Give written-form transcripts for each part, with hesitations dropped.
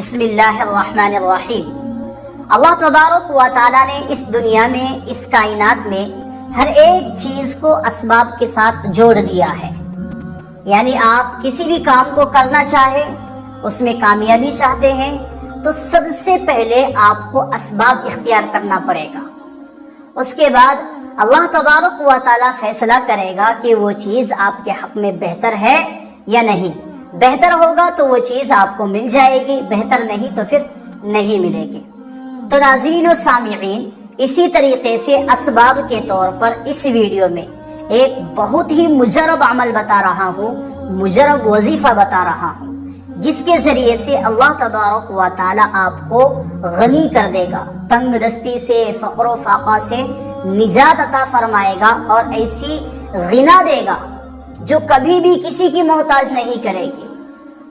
بسم اللہ الرحمن الرحیم۔ اللہ تبارک و تعالیٰ نے اس دنیا میں، اس کائنات میں ہر ایک چیز کو اسباب کے ساتھ جوڑ دیا ہے۔ یعنی آپ کسی بھی کام کو کرنا چاہے، اس میں کامیابی چاہتے ہیں تو سب سے پہلے آپ کو اسباب اختیار کرنا پڑے گا۔ اس کے بعد اللہ تبارک و تعالیٰ فیصلہ کرے گا کہ وہ چیز آپ کے حق میں بہتر ہے یا نہیں۔ بہتر ہوگا تو وہ چیز آپ کو مل جائے گی، بہتر نہیں تو پھر نہیں ملے گی۔ تو ناظرین و سامعین، اسی طریقے سے اسباب کے طور پر اس ویڈیو میں ایک بہت ہی مجرب عمل بتا رہا ہوں، مجرب وظیفہ بتا رہا ہوں، جس کے ذریعے سے اللہ تبارک و تعالی آپ کو غنی کر دے گا، تنگ دستی سے، فقر و فاقہ سے نجات عطا فرمائے گا اور ایسی غنا دے گا جو کبھی بھی کسی کی محتاج نہیں کرے گی،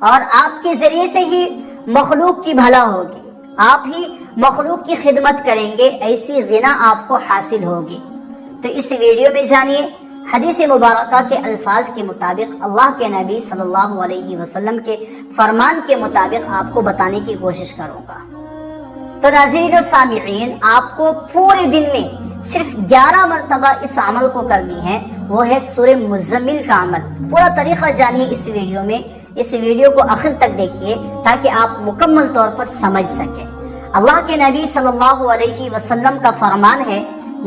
اور آپ کے ذریعے سے ہی مخلوق کی بھلا ہوگی، آپ ہی مخلوق کی خدمت کریں گے، ایسی غنا آپ کو حاصل ہوگی۔ تو اس ویڈیو میں جانیے، حدیث مبارکہ کے الفاظ کے مطابق، اللہ کے نبی صلی اللہ علیہ وسلم کے فرمان کے مطابق آپ کو بتانے کی کوشش کروں گا۔ تو ناظرین و سامعین، آپ کو پورے دن میں صرف 11 مرتبہ اس عمل کو کرنی ہے، وہ ہے سورہ مزمل کا عمل۔ پورا طریقہ جانیے اس ویڈیو میں، اس ویڈیو کو آخر تک دیکھیے تاکہ آپ مکمل طور پر سمجھ سکیں۔ اللہ کے نبی صلی اللہ علیہ وسلم کا فرمان ہے،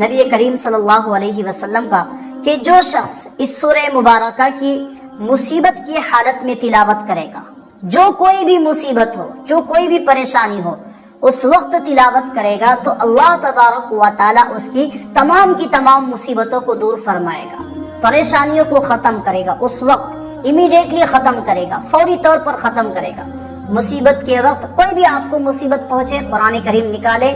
نبی کریم صلی اللہ علیہ وسلم کا، کہ جو شخص اس سورہ مبارکہ کی مصیبت کی حالت میں تلاوت کرے گا، جو کوئی بھی مصیبت ہو، جو کوئی بھی پریشانی ہو، اس وقت تلاوت کرے گا تو اللہ تبارک و تعالی اس کی تمام مصیبتوں کو دور فرمائے گا، پریشانیوں کو ختم کرے گا، اس وقت امیڈیٹلی ختم کرے گا، فوری طور پر ختم کرے گا۔ مصیبت کے وقت کوئی بھی آپ کو مصیبت پہنچے، قرآن کریم نکالے،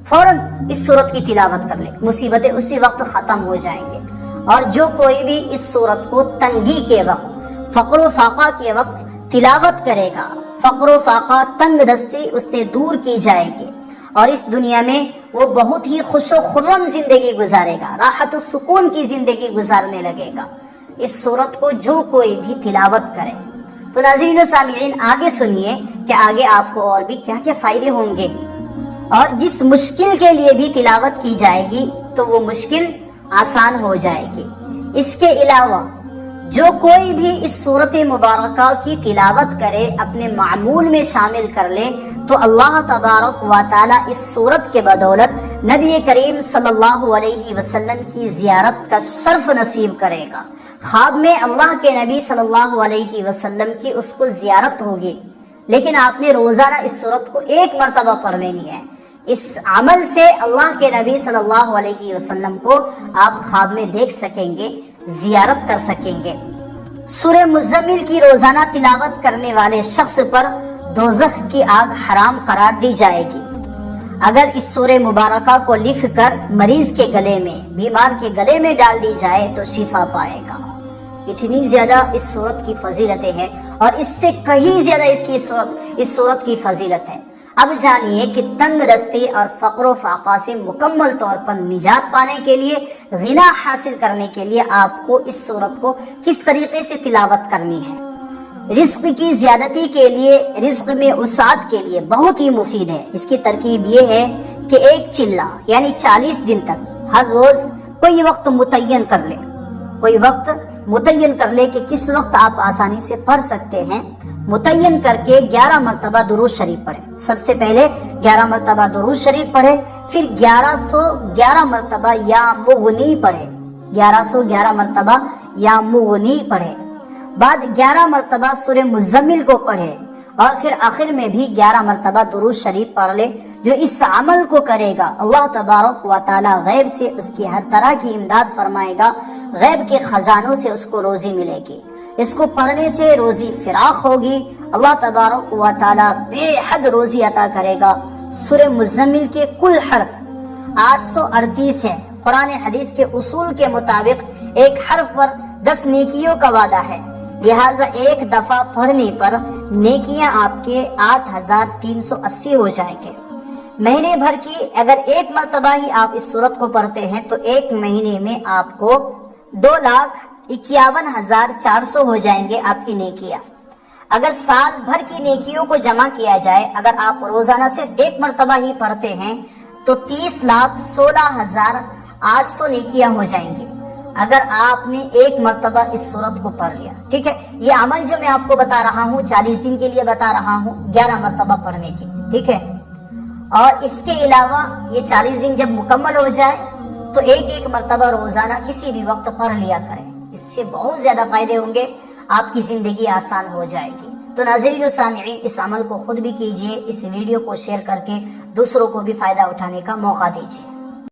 فوراً اس سورت کی تلاوت کر لے، مصیبتیں اسی وقت ختم ہو جائیں گے۔ اور جو کوئی بھی اس سورت کو تنگی کے وقت، فقر و فاقہ کے وقت تلاوت کرے گا، فقر و فاقہ، تنگ دستی اس سے دور کی جائے گی، اور اس دنیا میں وہ بہت ہی خوش و خرم زندگی گزارے گا، راحت و سکون کی زندگی گزارنے لگے گا اس سورت کو جو کوئی بھی تلاوت کرے۔ تو ناظرین و سامعین، آگے سنیے کہ آگے آپ کو اور بھی کیا کیا فائدے ہوں گے، اور جس مشکل کے لیے بھی تلاوت کی جائے گی تو وہ مشکل آسان ہو جائے گی۔ اس کے علاوہ جو کوئی بھی اس سورت مبارکہ کی تلاوت کرے، اپنے معمول میں شامل کر لے، تو اللہ تبارک و تعالی اس سورت کے بدولت نبی کریم صلی اللہ علیہ وسلم کی زیارت کا شرف نصیب کرے گا۔ خواب میں اللہ کے نبی صلی اللہ علیہ وسلم کی اس کو زیارت ہوگی، لیکن آپ نے روزانہ اس سورت کو 1 مرتبہ پڑھ لینی ہے۔ اس عمل سے اللہ کے نبی صلی اللہ علیہ وسلم کو آپ خواب میں دیکھ سکیں گے، زیارت کر سکیں گے۔ سورہ مزمل کی روزانہ تلاوت کرنے والے شخص پر دوزخ کی آگ حرام قرار دی جائے گی۔ اگر اس سورہ مبارکہ کو لکھ کر مریض کے گلے میں، بیمار کے گلے میں ڈال دی جائے تو شفا پائے گا۔ اتنی زیادہ اس سورت کی فضیلتیں ہیں، اور اس سے کہیں زیادہ اس سورت کی فضیلت ہے۔ اب جانیے کہ تنگ دستی اور فقر و فاقہ سے مکمل طور پر نجات پانے کے لیے، غنا حاصل کرنے کے لیے آپ کو اس سورت کو کس طریقے سے تلاوت کرنی ہے۔ رزق کی زیادتی کے لیے، رزق میں وسعت کے لیے بہت ہی مفید ہے۔ اس کی ترکیب یہ ہے کہ ایک چلہ یعنی 40 دن تک ہر روز کوئی وقت متعین کر لے، کوئی وقت متعین کر لے کہ کس وقت آپ آسانی سے پڑھ سکتے ہیں، متعین کر کے 11 مرتبہ درود شریف پڑھے۔ سب سے پہلے 11 مرتبہ درود شریف پڑھے، پھر 1111 مرتبہ یا مغنی پڑھے، 1111 مرتبہ یا مغنی پڑھے، بعد 11 مرتبہ سورہ مزمل کو پڑھے، اور پھر آخر میں بھی 11 مرتبہ درود شریف پڑھ لے۔ جو اس عمل کو کرے گا، اللہ تبارک و تعالی غیب سے اس کی ہر طرح کی امداد فرمائے گا، غیب کے خزانوں سے اس کو روزی ملے گی۔ اس کو پڑھنے سے روزی فراخ ہوگی، اللہ تبارک و تعالی بے حد روزی عطا کرے گا۔ سورہ مزمل کے کل حرف 838 ہیں۔ قرآن حدیث کے اصول کے مطابق ایک حرف پر 10 نیکیوں کا وعدہ ہے، لہٰذا ایک دفعہ پڑھنے پر نیکیاں آپ کے 8380 ہو جائیں گے۔ مہینے بھر کی اگر 1 مرتبہ ہی آپ اس سورت کو پڑھتے ہیں تو 1 مہینے میں آپ کو 2,51,400 ہو جائیں گے آپ کی نیکیاں۔ اگر سال بھر کی نیکیوں کو جمع کیا جائے، اگر آپ روزانہ صرف ایک مرتبہ ہی پڑھتے ہیں تو 30,16,800 نیکیاں ہو جائیں گی اگر آپ نے ایک مرتبہ اس سورت کو پڑھ لیا. ٹھیک ہے، یہ عمل جو میں آپ کو بتا رہا ہوں 40 دن کے لیے بتا رہا ہوں 11 مرتبہ پڑھنے کی. ٹھیک ہے، اور اس کے علاوہ یہ 40 دن جب مکمل ہو جائے تو ایک مرتبہ روزانہ کسی بھی وقت پڑھ لیا کریں. اس سے بہت زیادہ فائدے ہوں گے، آپ کی زندگی آسان ہو جائے گی. تو ناظرین و سامعین، اس عمل کو خود بھی کیجئے، اس ویڈیو کو شیئر کر کے دوسروں کو بھی فائدہ اٹھانے کا موقع دیجئے.